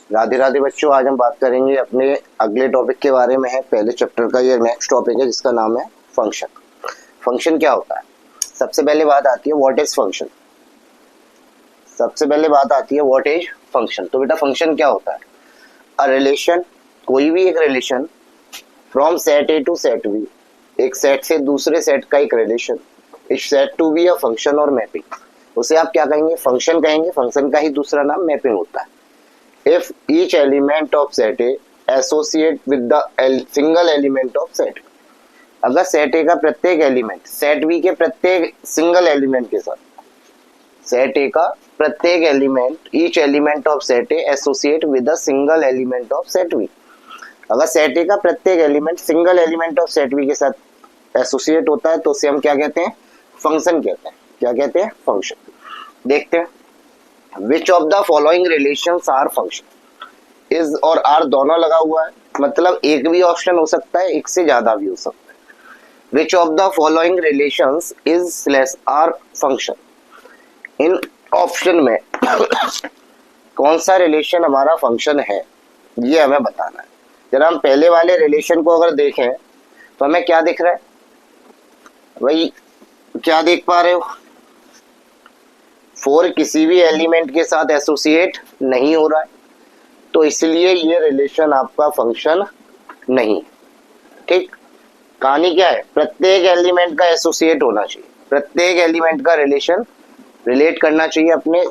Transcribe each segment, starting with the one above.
राधे राधे बच्चों, आज हम बात करेंगे अपने अगले टॉपिक के बारे में। है पहले चैप्टर का ये नेक्स्ट टॉपिक है जिसका नाम है फंक्शन। फंक्शन क्या होता है? सबसे पहले बात आती है व्हाट इज फंक्शन। सबसे पहले बात आती है व्हाट इज फंक्शन। तो बेटा फंक्शन क्या होता है? अ रिलेशन, कोई भी एक relation from set A to set B, एक सेट से दूसरे सेट का एक रिलेशन, इस set to B a function और मैपिंग, उसे आप क्या कहेंगे? फंक्शन कहेंगे। फंक्शन का ही दूसरा नाम मैपिंग होता है। If each element of set A associate with the single element of set B, अगर सेट ए का प्रत्येक एलिमेंट सेट बी के प्रत्येक सिंगल एलिमेंट के साथ, सेट ए का प्रत्येक element, each element of set A associate with the single element of set B, अगर सेट ए का प्रत्येक element single element of set B के साथ एसोसिएट होता है तो उसे हम क्या कहते हैं? फंक्शन कहते हैं। क्या कहते हैं? फंक्शन। देखते हैं Which of the following relations are function? is और are दोनों लगा हुआ है, मतलब एक भी ऑप्शन हो सकता है, एक से ज्यादा भी हो सकता है। Which of the following relations is slash are function? In option में कौन सा रिलेशन हमारा फंक्शन है ये हमें बताना है। जरा हम पहले वाले रिलेशन को अगर देखें तो हमें क्या दिख रहा है भाई? क्या देख पा रहे हो? फोर किसी भी एलिमेंट के साथ एसोसिएट नहीं हो रहा है, तो इसलिए ये रिलेशन आपका फंक्शन नहीं। ठीक, कहानी क्या है? प्रत्येक एलिमेंट का एसोसिएट होना चाहिए, प्रत्येक एलिमेंट का रिलेशन रिलेट करना चाहिए अपने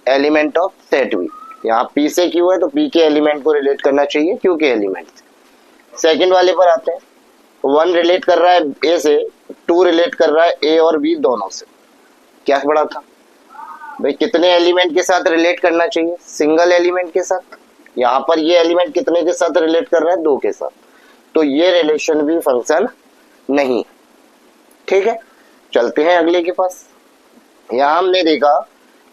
एलिमेंट ऑफ सेट बी। यहाँ पी से क्यू है तो पी के एलिमेंट को रिलेट करना चाहिए क्यू के एलिमेंट से। सेकेंड वाले पर आते हैं। वन रिलेट कर रहा है ए से, टू रिलेट कर रहा है ए और बी दोनों से। क्या पढ़ा था भाई? कितने एलिमेंट के साथ रिलेट करना चाहिए? सिंगल एलिमेंट के साथ। यहाँ पर ये एलिमेंट कितने के साथ रिलेट कर रहा है? दो के साथ। तो ये रिलेशन भी फंक्शन नहीं। ठीक है, चलते हैं अगले के पास। यहाँ हमने देखा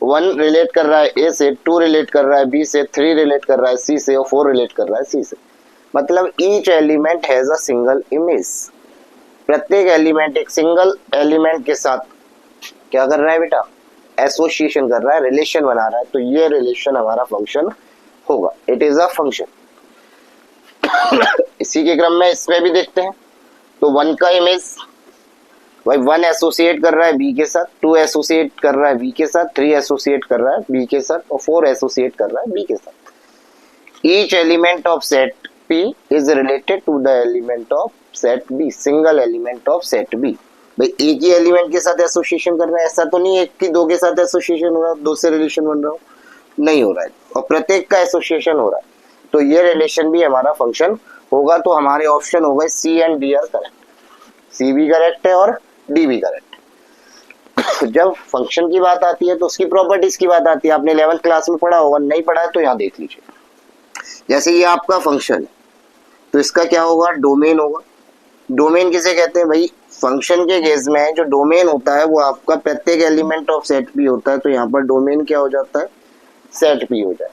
वन रिलेट कर रहा है ए से, टू रिलेट कर रहा है बी से, थ्री रिलेट कर रहा है सी से और फोर रिलेट कर रहा है सी से। मतलब each element has a single image. प्रत्येक एलिमेंट एक सिंगल एलिमेंट के साथ क्या कर रहा है बेटा? एसोसिएशन कर रहा है, रिलेशन बना रहा है। तो ये रिलेशन हमारा फंक्शन होगा। It is a function. इसी के क्रम में इसमें भी देखते हैं। तो वन का इमेज भाई, वन एसोसिएट कर रहा है बी के साथ, टू एसोसिएट कर रहा है बी के साथ, थ्री एसोसिएट कर रहा है बी के साथ और फोर एसोसिएट कर रहा है बी के साथ। Each element of set P is related to the element of set B, single element of set B. भाई एक ही एलिमेंट के साथ एसोसिएशन कर रहा है, ऐसा तो नहीं एक की दो के साथ एसोसिएशन हो रहा है, दो से रिलेशन बन रहा हो, नहीं हो रहा है, और प्रत्येक का एसोसिएशन हो रहा है। तो ये रिलेशन भी हमारा फंक्शन होगा। तो हमारे ऑप्शन हो गए सी एंड डी आर करेक्ट। सी भी करेक्ट है और डी भी करेक्ट। जब फंक्शन की बात आती है तो उसकी प्रॉपर्टीज की बात आती है। आपने 11th क्लास में पढ़ा होगा, नहीं पढ़ा है तो यहाँ देख लीजिए। जैसे ये आपका फंक्शन है तो इसका क्या होगा? डोमेन होगा। डोमेन किसे कहते हैं भाई? फंक्शन के केस में जो डोमेन होता है वो आपका प्रत्येक एलिमेंट ऑफ सेट पी होता है। तो यहाँ पर डोमेन क्या हो जाता है? सेट पी हो जाए।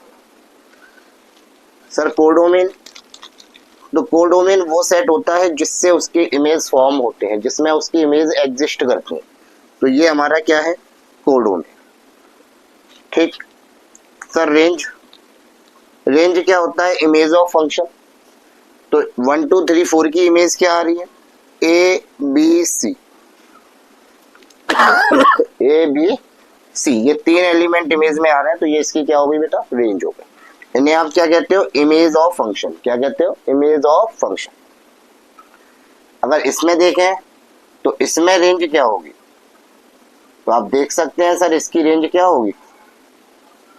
सर कोडोमेन, तो कोडोमेन वो सेट होता है जिससे उसके इमेज फॉर्म होते हैं, जिसमें उसकी इमेज एग्जिस्ट करती है। तो ये हमारा क्या है? कोडोमेन। ठीक सर, रेंज, रेंज क्या होता है? Image of function. तो 1 2 3 4 की इमेज क्या आ रही है? A B C, A B C, ये तीन एलिमेंट इमेज में आ रहे हैं। तो ये इसकी क्या होगी बेटा? रेंज हो गई। इन्हें आप क्या कहते हो? Image of function. क्या कहते हो? Image of function. अगर इसमें देखें तो इसमें रेंज क्या होगी? तो आप देख सकते हैं सर इसकी रेंज क्या होगी?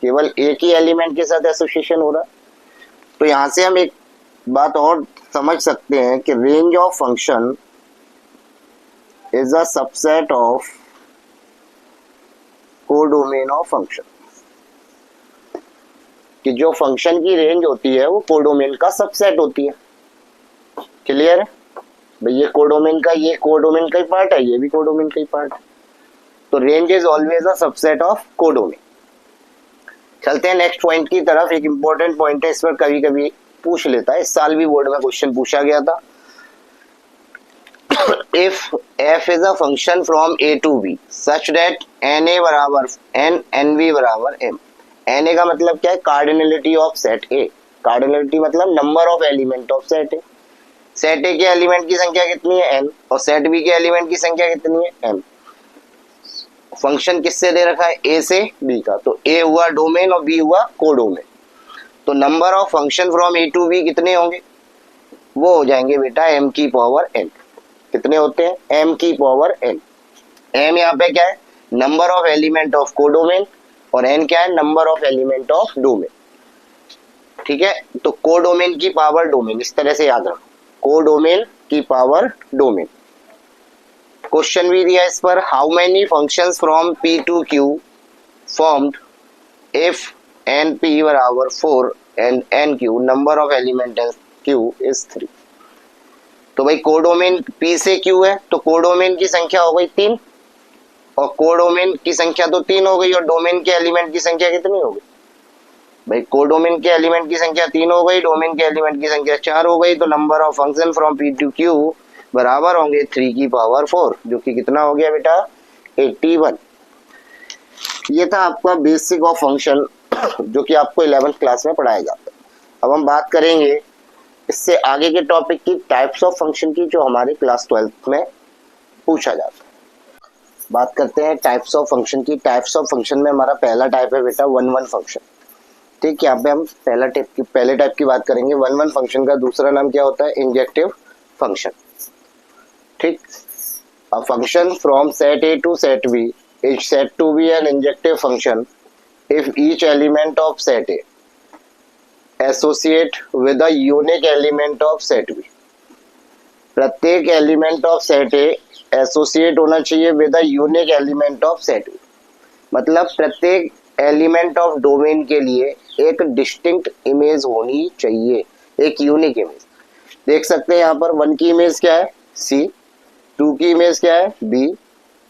केवल एक ही एलिमेंट के साथ एसोसिएशन हो रहा है। तो यहां से हम एक बात और समझ सकते हैं कि range of function is a subset of codomain of function. कि जो फंक्शन की रेंज होती है वो कोडोमेन का सबसेट होती है। क्लियर है भाई? ये कोडोमेन का ही पार्ट है, ये भी कोडोमेन का ही पार्ट है। तो range is always a subset of codomain. चलते हैं नेक्स्ट पॉइंट की तरफ। एक इंपॉर्टेंट पॉइंट है, इस पर कभी कभी पूछ लेता है, इस साल भी बोर्ड में क्वेश्चन पूछा गया था। if f is a function from a to b such that na बराबर n nv बराबर m, Na का मतलब क्या है, cardinality of set A. Cardinality मतलब number of element of set A. Set A के एलिमेंट की संख्या कितनी है, n, और सेट बी के एलिमेंट की संख्या कितनी है, m। फंक्शन किससे दे रखा है, a से b का, तो a हुआ डोमेन और b हुआ कोडोमेन। तो number of function from a to b कितने होंगे, वो हो जाएंगे बेटा m की पावर n। कितने होते हैं, m की पावर n। m यहाँ पे क्या है, number of element of codomain, और n क्या है, number of element of domain. ठीक है, तो कोडोमेन की पावर डोमेन, इस तरह से याद रखो, कोडोमेन की पावर डोमेन। क्वेश्चन भी दिया इस पर, how many functions from p to q formed if np बराबर 4 and nq number of element q is 3। तो भाई कोडोमेन p से q है, तो कोडोमेन की संख्या हो गई 3, और कोडोमेन की संख्या तो 3 हो गई, और डोमेन के एलिमेंट की संख्या कितनी हो गई भाई, कोडोमेन के एलिमेंट की संख्या 3 हो गई, डोमेन के एलिमेंट की संख्या 4 हो गई। तो number of function from p to q बराबर होंगे 3 की पावर 4, जो कि कितना हो गया बेटा, 81। ये था आपका बेसिक ऑफ फंक्शन, जो कि आपको 11th क्लास में पढ़ाया जाता है। अब हम बात करेंगे इससे आगे के टॉपिक की, टाइप्स ऑफ फंक्शन की, जो हमारे क्लास 12th में पूछा जाता है। बात करते हैं टाइप्स ऑफ फंक्शन की। टाइप्स ऑफ फंक्शन में हमारा पहला टाइप है बेटा 1-1 फंक्शन। ठीक है, यहाँ पे हम पहले टाइप की बात करेंगे 1-1 फंक्शन का। दूसरा नाम क्या होता है, इंजेक्टिव फंक्शन। ठीक, a function from set A to set B is said to be an injective function if each element of set A associate with a unique element of set B। प्रत्येक element of set A associate होना चाहिए with a unique element of set B. मतलब प्रत्येक element of domain के लिए एक distinct image होनी चाहिए, एक यूनिक इमेज। देख सकते हैं यहाँ पर 1 की इमेज क्या है, C, 2 की इमेज क्या है, B,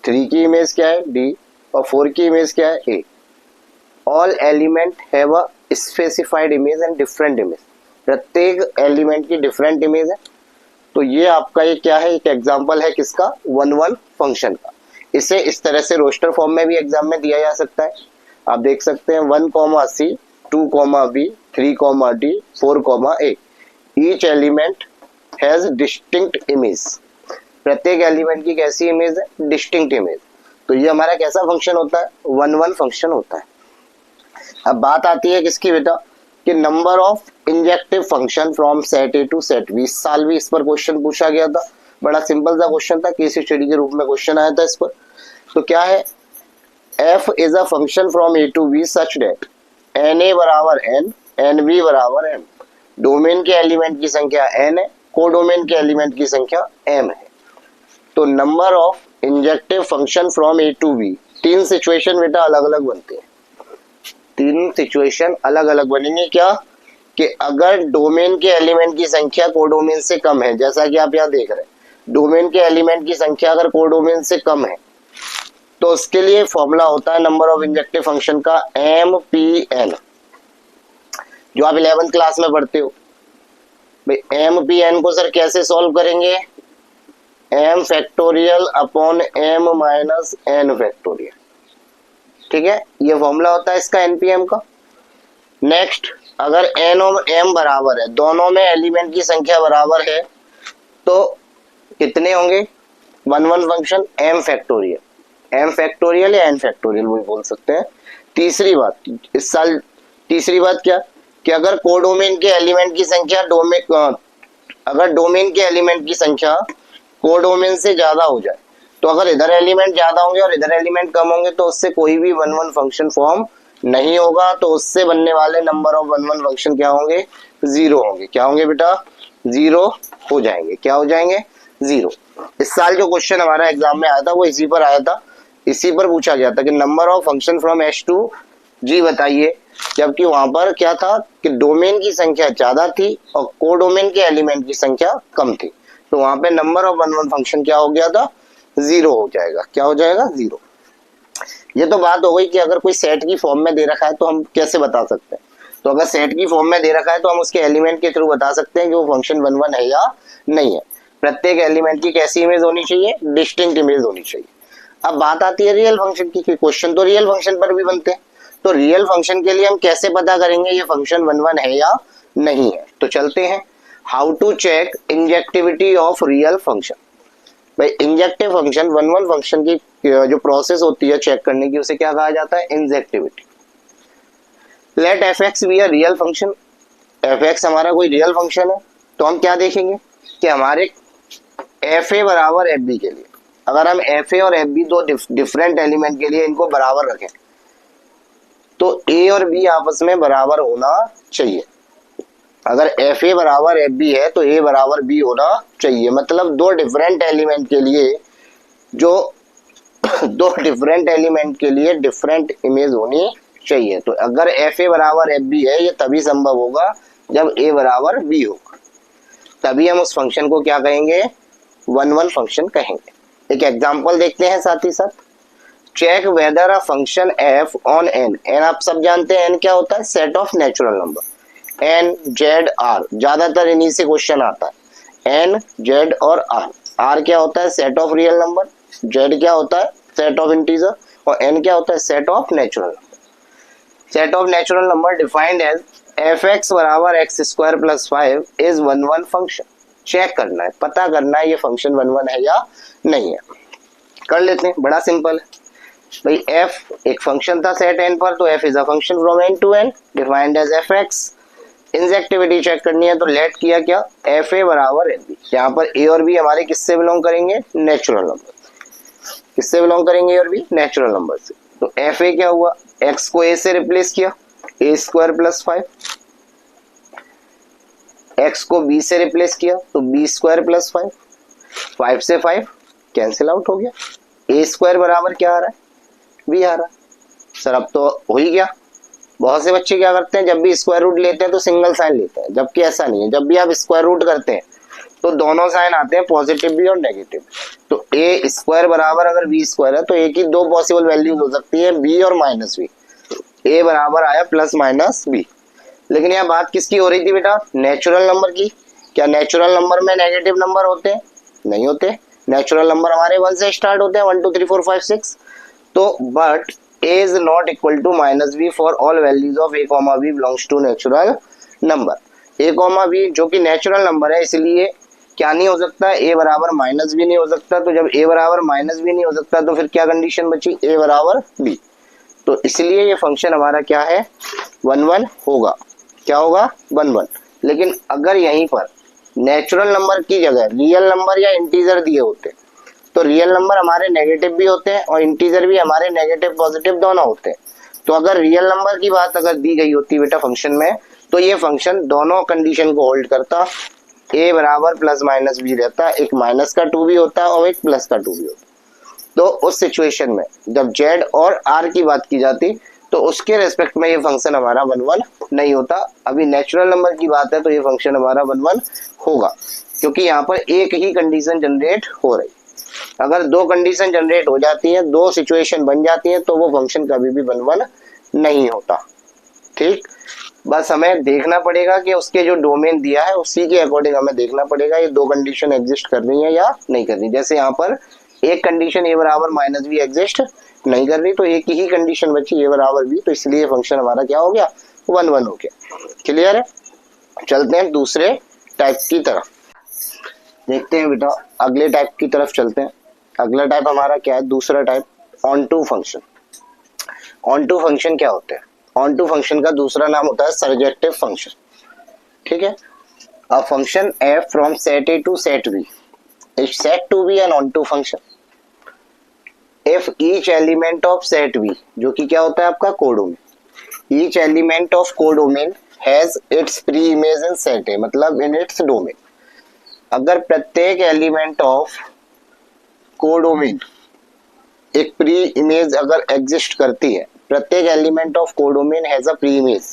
3 की इमेज क्या है, D, और 4 की इमेज क्या है, A। All element have a specified image and different image. प्रत्येक एलिमेंट की डिफरेंट इमेज है। तो ये आपका ये क्या है, एक एग्जांपल है किसका, 1-1 फंक्शन का। इसे इस तरह से रोस्टर फॉर्म में भी एग्जाम में दिया जा सकता है। आप देख सकते हैं 1, C, 2, B, 3, D, 4, A। Each element has distinct image. प्रत्येक एलिमेंट की कैसी इमेज है, डिस्टिंक्ट इमेज। तो ये हमारा कैसा फंक्शन होता है, 1-1 फंक्शन होता है। अब बात आती है किसकी बेटा, कि number of injective function from set A to set B. इस साल भी इस पर क्वेश्चन पूछा गया था, बड़ा सिंपल सा क्वेश्चन था, केस स्टडी के रूप में क्वेश्चन आया था इस पर। तो क्या है, f is a function from A to B such that na बराबर n, nb बराबर m। डोमेन के एलिमेंट की संख्या n है, कोडोमेन के एलिमेंट की संख्या m है। तो number of injective function from A to B, 3 situation बेटा अलग अलग बनते हैं। 3 सिचुएशन अलग अलग बनेंगे। क्या, कि अगर डोमेन के एलिमेंट की संख्या कोडोमेन से कम है, जैसा कि आप यहाँ देख रहे हैं, डोमेन के एलिमेंट की संख्या अगर कोडोमेन से कम है, तो उसके लिए फॉर्मूला होता है नंबर ऑफ इंजेक्टिव फंक्शन का MPN, जो आप 11th क्लास में पढ़ते हो। भाई MPN को सर कैसे सॉल्व करेंगे, m factorial upon m minus n factorial. ठीक है, ये फॉर्मूला होता है इसका NPM का। नेक्स्ट, अगर n और m बराबर है, दोनों में एलिमेंट की संख्या बराबर है, तो कितने होंगे 1-1 फंक्शन, m फैक्टोरियल या n फैक्टोरियल वो बोल सकते हैं। तीसरी बात, इस साल तीसरी बात क्या, कि अगर कोडोमेन के एलिमेंट की संख्या अगर डोमेन के एलिमेंट की संख्या कोडोमेन से ज्यादा हो जाए, तो अगर इधर एलिमेंट ज्यादा होंगे और इधर एलिमेंट कम होंगे, तो उससे कोई भी 1-1 फंक्शन फॉर्म नहीं होगा। तो उससे बनने वाले नंबर ऑफ 1-1 फंक्शन क्या होंगे, 0 होंगे। क्या होंगे बेटा, 0 हो जाएंगे। क्या हो जाएंगे, 0। इस साल जो क्वेश्चन हमारा एग्जाम में आया था वो इसी पर आया था, इसी पर पूछा गया था कि number of function from S to G बताइए। जबकि वहां पर क्या था कि डोमेन की संख्या ज्यादा थी और कोडोमेन के एलिमेंट की संख्या कम थी, तो वहां पे नंबर ऑफ 1-1 फंक्शन क्या हो गया था, 0 हो जाएगा। क्या हो जाएगा, 0। ये तो बात हो गई कि अगर कोई सेट की फॉर्म में दे रखा है तो हम कैसे बता सकते हैं। तो अगर सेट की फॉर्म में दे रखा है तो हम उसके एलिमेंट के थ्रू बता सकते हैं कि वो फंक्शन 1-1 है या नहीं है। प्रत्येक एलिमेंट की कैसी इमेज होनी चाहिए, डिस्टिंक्ट इमेज होनी चाहिए। अब बात आती है रियल फंक्शन की, क्वेश्चन तो रियल फंक्शन पर भी बनते हैं। तो रियल फंक्शन के लिए हम कैसे पता करेंगे ये फंक्शन 1 1 है या नहीं है? तो चलते हैं, how to check injectivity of real function. भाई इंजेक्टिव फंक्शन 1 1 फंक्शन की जो प्रोसेस होती है चेक करने की, उसे क्या कहा जाता है? Injectivity. Let f x be a real function, f x हमारा कोई रियल फंक्शन है, तो हम क्या देखेंगे कि हमारे एफ ए बराबर एफ बी के लिए, अगर हम एफ ए और एफ बी दो डिफरेंट एलिमेंट के लिए इनको बराबर रखें तो ए और बी आपस में बराबर होना चाहिए। अगर एफ ए बराबर एफ बी है तो ए बराबर बी होना चाहिए, मतलब दो डिफरेंट एलिमेंट के लिए जो दो डिफरेंट एलिमेंट के लिए डिफरेंट इमेज होनी चाहिए। तो अगर एफ ए बराबर एफ बी है, ये तभी संभव होगा जब ए बराबर बी होगा, तभी हम उस फंक्शन को क्या कहेंगे? 1 1 फंक्शन कहेंगे। एक एग्जांपल देखते हैं साथ ही साथ, check whether a function f on N, N आप सब जानते हैं एन क्या होता है? Set of natural number, N Z R, ज्यादातर इन्हीं से क्वेश्चन आता है। एन जेड और आर, आर क्या होता है? Set of real number, Z क्या होता है? सेट ऑफ इंटीजर, और एन क्या होता है? Set of natural number. Set of natural number defined as f x बराबर x square plus 5 is 1 1 function. Check करना है, पता करना है ये फंक्शन 1 1 है या नहीं है। कर लेते हैं, बड़ा सिंपल है भाई। f एक फंक्शन था सेट n पर, तो f is a function from n to n defined as fx। Injectivity check करनी है तो लेट किया क्या? fa बराबर fb। यहाँ पर a और b हमारे किससे बिलोंग करेंगे? Natural number. किससे बिलोंग करेंगे? a और b नेचुरल नंबर से। तो fa क्या हुआ? x को a से रिप्लेस किया, a स्क्वायर प्लस 5, x को b से रिप्लेस किया तो b स्क्वायर प्लस 5, 5 से 5 कैंसिल आउट हो गया, a स्क्वायर बराबर क्या आ रहा है? भी आ रहा है। सर अब तो हो ही गया। बहुत से बच्चे क्या करते हैं, जब भी स्क्वायर रूट लेते हैं तो सिंगल साइन लेते हैं, जबकि ऐसा नहीं है। जब भी आप स्क्वायर रूट करते हैं तो दोनों साइन आते हैं, पॉजिटिव भी और नेगेटिव। तो ए स्क्वायर बराबर अगर बी स्क्वायर है तो ए की दो पॉसिबल वैल्यूज हो सकती है, बी और माइनस बी। ए बराबर आया प्लस माइनस बी। लेकिन यहाँ बात किसकी हो रही थी बेटा? नेचुरल नंबर की। क्या नेचुरल नंबर में नेगेटिव नंबर होते हैं? नहीं होते। नेचुरल नंबर हमारे 1 से स्टार्ट होते हैं, 1 2 3 4 5 6। तो but a is not equal to minus b for all values of a comma b belongs to natural number। a comma b जो कि नेचुरल नंबर है, इसलिए क्या नहीं हो सकता? a बराबर माइनस बी नहीं हो सकता। तो जब a बराबर माइनस बी नहीं हो सकता तो फिर क्या कंडीशन बची? a बराबर b। तो इसलिए ये फंक्शन हमारा क्या है? 1 1 होगा। क्या होगा? 1 1। लेकिन अगर यहीं पर नेचुरल नंबर की जगह रियल नंबर या इंटीजर दिए होते तो रियल नंबर हमारे नेगेटिव भी होते हैं और इंटीजर भी हमारे नेगेटिव पॉजिटिव दोनों होते हैं। तो अगर रियल नंबर की बात अगर दी गई होती बेटा फंक्शन में, तो ये फंक्शन दोनों कंडीशन को होल्ड करता। a बराबर प्लस माइनस b रहता, एक माइनस का 2 भी होता और एक प्लस का 2 भी होता। तो उस सिचुएशन में जब z और r की बात की जाती तो उसके रेस्पेक्ट में ये फंक्शन हमारा 1 1 नहीं होता। अभी नेचुरल नंबर की बात है तो ये फंक्शन हमारा 1 1 होगा, क्योंकि यहाँ पर एक ही कंडीशन जनरेट हो रही। अगर दो कंडीशन जनरेट हो जाती हैं, दो सिचुएशन बन जाती हैं, तो वो फंक्शन कभी भी 1 1 नहीं होता। ठीक, बस हमें देखना पड़ेगा कि उसके जो डोमेन दिया है उसी के अकॉर्डिंग हमें देखना पड़ेगा ये दो कंडीशन एग्जिस्ट कर रही है या नहीं कर रही। जैसे यहाँ पर एक कंडीशन a बराबर माइनस बी एग्जिस्ट नहीं कर रही, तो एक ही कंडीशन बची a बराबर b, तो इसलिए फंक्शन हमारा क्या हो गया? 1 1 हो गया। क्लियर है? चलते हैं दूसरे टाइप की तरफ, देखते हैं बेटा अगले टाइप की तरफ चलते हैं। अगला टाइप हमारा क्या है? दूसरा type, onto function. Onto function क्या होते हैं? ऑन टू फंक्शन का दूसरा नाम होता है सर्जेक्टिव फंक्शन। ठीक है, a function f from set a to set b is said to be an onto function if each element of set v, जो कि क्या होता है आपका codomain, each element of codomain has its pre-image in set a, मतलब in its domain। अगर प्रत्येक element of codomain एक प्री इमेज अगर एग्जिस्ट करती है, प्रत्येक element of codomain has a pre image,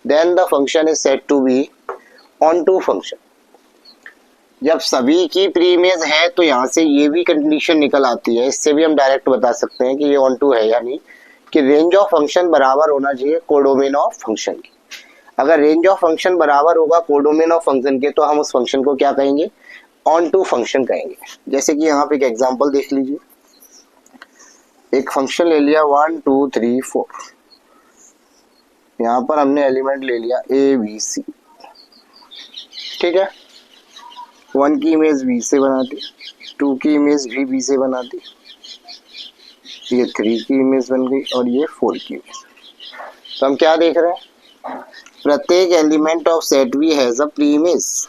then the function is said to be onto function. जब सभी की प्री इमेज है तो यहाँ से ये भी कंडीशन निकल आती है, इससे भी हम डायरेक्ट बता सकते हैं कि ये ऑन टू है या नहीं, कि रेंज ऑफ फंक्शन बराबर होना चाहिए कोडोमेन ऑफ फंक्शन की। अगर रेंज ऑफ फंक्शन बराबर होगा कोडोमेन ऑफ फंक्शन के, तो हम उस फंक्शन को क्या कहेंगे? ऑन टू फंक्शन कहेंगे। जैसे कि यहाँ पे एक एग्जांपल देख लीजिए, एक फंक्शन ले लिया 1 2 3 4, यहाँ पर हमने एलिमेंट ले लिया ए बी सी, ठीक है। 1 की इमेज बी से बना दी, 2 की इमेज भी बी से बना दी, ये 3 की इमेज बन गई और ये 4 की इमेज। तो हम क्या देख रहे हैं, प्रत्येक element of set B has a pre image,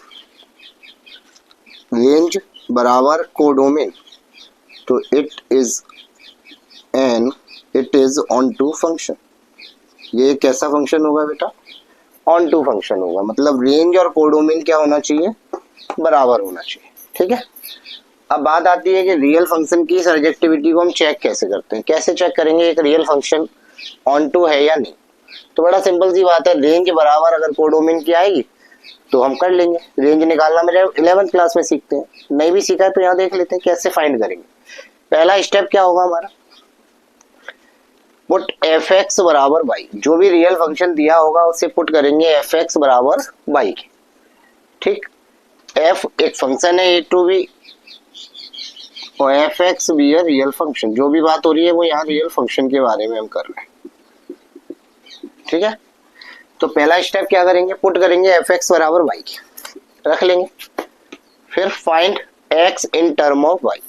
range बराबर कोडोमेन, तो it is onto function. ये कैसा फंक्शन होगा बेटा, ऑन टू फंक्शन होगा, मतलब रेंज और कोडोमेन क्या होना चाहिए, बराबर होना चाहिए, ठीक है। अब बात आती है कि रियल फंक्शन की सर्जेक्टिविटी को हम चेक कैसे करते हैं, कैसे चेक करेंगे एक रियल फंक्शन ऑन टू है या नहीं। तो बड़ा सिंपल सी बात है, रेंज बराबर अगर कोडोमेन की आएगी तो हम कर लेंगे। रेंज निकालना मेरे 11th क्लास में सीखते हैं, नहीं भी सीखा है तो यहाँ देख लेते हैं कैसे फाइंड करेंगे। पहला स्टेप क्या होगा हमारा, पुट एफ एक्स बराबर वाई, जो भी रियल फंक्शन दिया होगा उसे पुट करेंगे एफ एक्स बराबर वाई के, ठीक। एफ एक फंक्शन है ए टू बी और एफ एक्स भी है रियल फंक्शन, जो भी बात हो रही है वो यहाँ रियल फंक्शन के बारे में हम कर रहे हैं, ठीक है। तो पहला स्टेप क्या करेंगे, पुट करेंगे एफ एक्स बराबर वाई के, रख लेंगे। फिर find x in term of y.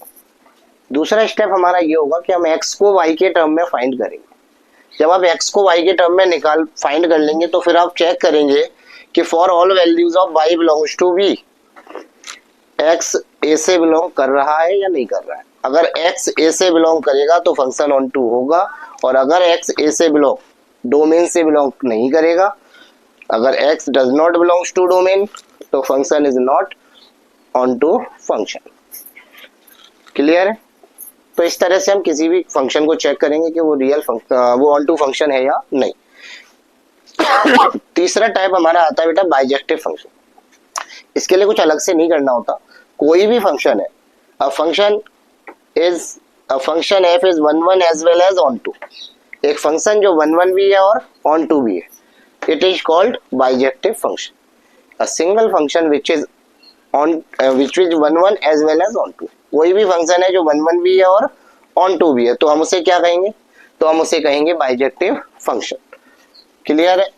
दूसरा स्टेप हमारा ये होगा कि हम एक्स को वाई के टर्म में फाइंड करेंगे। जब आप एक्स को वाई के टर्म में फाइंड कर लेंगे तो फिर आप चेक करेंगे कि for all values of Y belongs to B, X A से बिलोंग कर रहा है या नहीं कर रहा है। अगर एक्स ए से बिलोंग करेगा तो फंक्शन ऑन टू होगा, और अगर एक्स ए से बिलोंग डोमेन से बिलोंग नहीं करेगा, अगर x does not belongs to domain तो function is not onto function. Clear है। तो इस तरह से हम किसी भी फंक्शन को चेक करेंगे कि वो ऑन टू फंक्शन है या नहीं। तीसरा टाइप हमारा आता है बेटा बाइजेक्टिव फंक्शन। इसके लिए कुछ अलग से नहीं करना होता, कोई भी फंक्शन है, a function f is 1 1 as well as onto. एक फंक्शन जो 1 1 भी है और ऑन टू भी है, it is called bijective function, a single function which is 1 1 as well as on 2। कोई भी फंक्शन है जो 1 1 भी है और on 2 भी है तो हम उसे क्या कहेंगे, तो हम उसे कहेंगे बाइजेक्टिव फंक्शन। क्लियर है।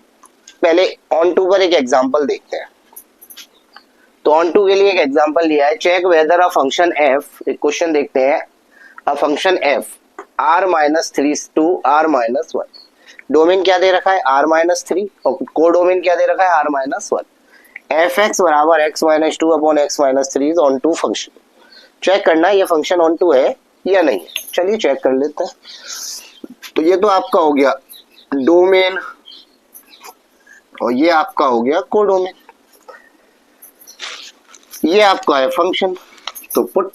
पहले on 2 पर एक एग्जांपल देखते हैं। तो on 2 के लिए एक एग्जांपल लिया है, check whether a function f, एक क्वेश्चन देखते हैं, a function f r-3 to r-1, domain क्या दे रखा है r-3 और कोडोमेन क्या दे रखा है r-1। एफ एक्स बराबर x-2 upon x-3 is onto function. Check करना ये फंक्शन ऑन टू है या नहीं है। चलिए चेक कर लेते हैं। तो ये तो आपका हो गया डोमेन और ये आपका हो गया कोडोमेन, ये आपका है फंक्शन। तो पुट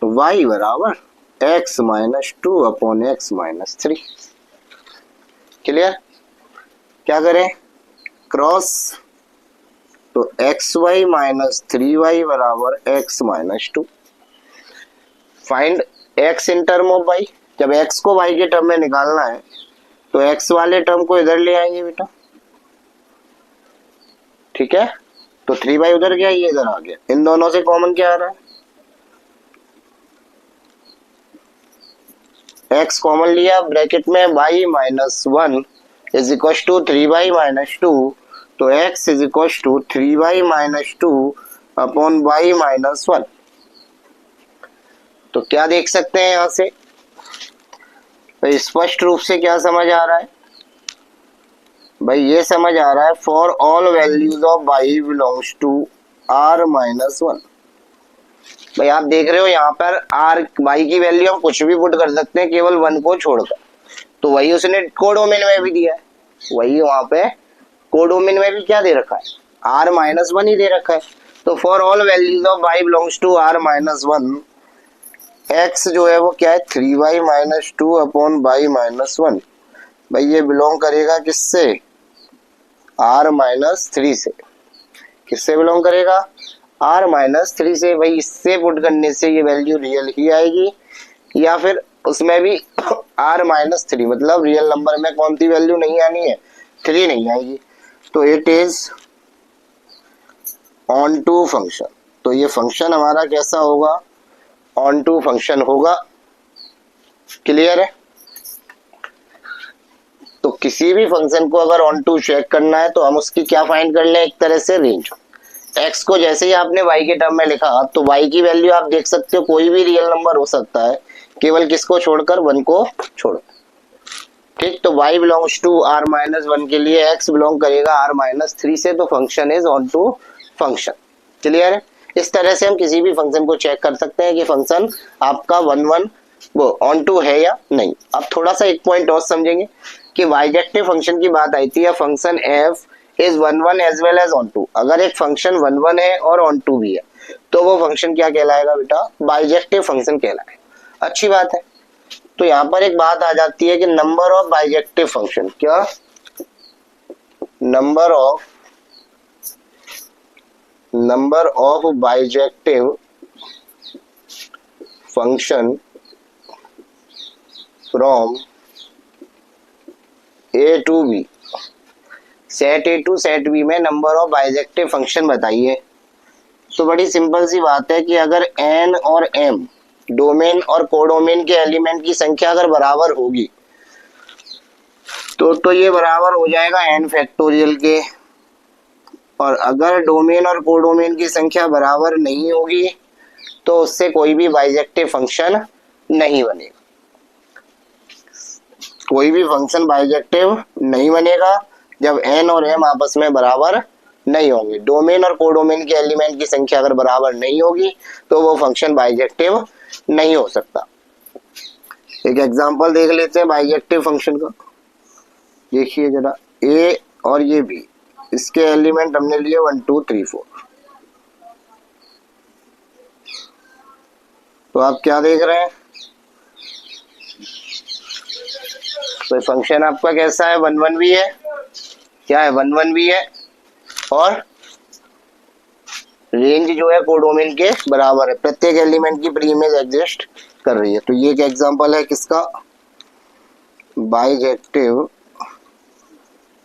y बराबर x-2 अपॉन x-3। क्लियर। क्या करें, क्रॉस, तो xy माइनस 3y बराबर x-2। Find x in term of y। जब x को y के टर्म में निकालना है तो x वाले टर्म को इधर ले आएंगे बेटा, ठीक है। तो 3y उधर गया, ये इधर आ गया, इन दोनों से कॉमन क्या आ रहा है, x कॉमन लिया, ब्रैकेट में y minus 1 is equal to 3y minus 2, तो x is equal to 3y minus 2 upon y minus 1। तो क्या देख सकते हैं यहां से, तो स्पष्ट रूप से क्या समझ आ रहा है भाई, ये समझ आ रहा है for all values of y belongs to r-1। भाई आप देख रहे हो यहाँ पर r y की वैल्यू हम कुछ भी पुट कर सकते हैं केवल 1 को छोड़कर, तो वही उसने कोडोमेन में भी दिया है, वही वहां पे कोडोमेन में भी क्या दे रखा है r-1 ही दे रखा है। तो for all values of y belongs to r-1, x जो है वो क्या है 3y minus 2 upon y minus 1। भाई ये बिलोंग करेगा किससे, r-3 से। किससे बिलोंग करेगा, r-3 से। भाई इससे पुट करने से ये वैल्यू रियल ही आएगी, या फिर उसमें भी r-3 मतलब रियल नंबर में कौन सी वैल्यू नहीं आनी है, 3 नहीं आएगी। तो it is onto function. तो ये फंक्शन हमारा कैसा होगा, ऑन टू फंक्शन होगा। क्लियर है। तो किसी भी फंक्शन को अगर ऑन टू चेक करना है तो हम उसकी क्या फाइंड कर लें, एक तरह से रेंज। x को जैसे ही आपने y के टर्म में लिखा तो y की वैल्यू आप देख सकते हो कोई भी रियल नंबर हो सकता है, केवल किसको छोड़कर, 1 को छोड़। ठीक, तो y बिलोंग्स टू r-1 के लिए x बिलोंग करेगा r-3 से, तो function is onto function. Clear है? इस तरह से हम किसी भी फंक्शन को चेक कर सकते हैं कि फंक्शन आपका 1 वो ऑन टू है या नहीं। अब थोड़ा सा एक पॉइंट और समझेंगे कि बाइजेक्टिव फंक्शन की बात आई थी, या function f is 1 as well as onto. अगर एक फंक्शन 1 है और ऑन टू भी है तो वो फंक्शन क्या कहलाएगा बेटा, बाइजेक्टिव फंक्शन कहलाएगा। अच्छी बात है। तो यहाँ पर एक बात आ जाती है कि नंबर ऑफ बाइजेक्टिव फंक्शन, क्या number of bijective function from A to B, set A to set B में नंबर ऑफ बाइजेक्टिव फंक्शन बताइए। तो बड़ी सिंपल सी बात है कि अगर n और m डोमेन और कोडोमेन के एलिमेंट की संख्या अगर बराबर होगी तो ये बराबर हो जाएगा n फैक्टोरियल के, और अगर डोमेन और कोडोमेन की संख्या बराबर नहीं होगी तो उससे कोई भी बाइजेक्टिव फंक्शन नहीं बनेगा। कोई भी फंक्शन बाइजेक्टिव नहीं बनेगा जब n और m आपस में बराबर नहीं होंगे। डोमेन और कोडोमेन के एलिमेंट की संख्या अगर बराबर नहीं होगी तो वो फंक्शन बाइजेक्टिव नहीं हो सकता। एक एग्जांपल देख लेते हैं बाइजेक्टिव फंक्शन का। देखिए जरा, a और ये b, इसके एलिमेंट हमने लिए 1 2 3 4। तो आप क्या देख रहे हैं, तो फंक्शन आपका कैसा है, 1 1 भी है, क्या है 1 1 भी है, और रेंज जो है कोडोमेन के बराबर है, प्रत्येक एलिमेंट की प्री इमेज एग्जिस्ट कर रही है। तो ये एक एग्जांपल है किसका, बाइजेक्टिव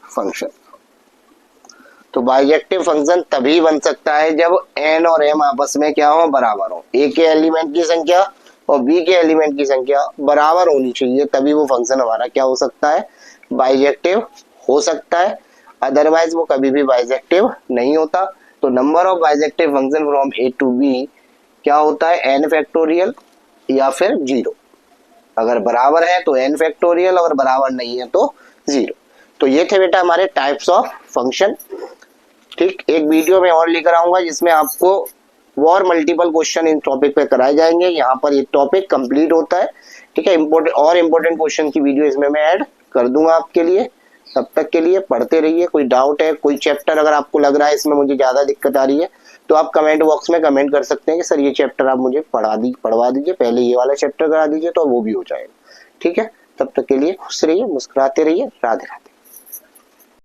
फंक्शन। तो बाइजेक्टिव फंक्शन तभी बन सकता है जब n और m आपस में क्या हो, बराबर हो। a के एलिमेंट की संख्या और b के एलिमेंट की संख्या बराबर होनी चाहिए, तभी वो फंक्शन हमारा क्या हो सकता है, बाइजेक्टिव हो सकता है। अदरवाइज वो कभी भी बाइजेक्टिव नहीं होता। तो number of bijective function from A to B क्या होता है, n फैक्टोरियल या फिर 0। अगर बराबर है तो n फैक्टोरियल, अगर बराबर नहीं है तो 0। तो ये थे बेटा हमारे टाइप्स ऑफ फंक्शन। ठीक, एक वीडियो में और लेकर आऊंगा जिसमें आपको और मल्टीपल क्वेश्चन इन टॉपिक पे कराए जाएंगे। यहाँ पर ये टॉपिक कंप्लीट होता है। ठीक है, इम्पोर्टेंट क्वेश्चन की वीडियो इसमें मैं ऐड कर दूंगा आपके लिए। तब तक के लिए पढ़ते रहिए। कोई डाउट है, कोई चैप्टर अगर आपको लग रहा है इसमें मुझे ज्यादा दिक्कत आ रही है तो आप कमेंट बॉक्स में कमेंट कर सकते हैं कि सर ये चैप्टर आप मुझे पढ़वा दीजिए, पहले ये वाला चैप्टर करा दीजिए, तो वो भी हो जाएगा। ठीक है, तब तक के लिए खुश रहिए, मुस्कुराते रहिए। राधे राधे।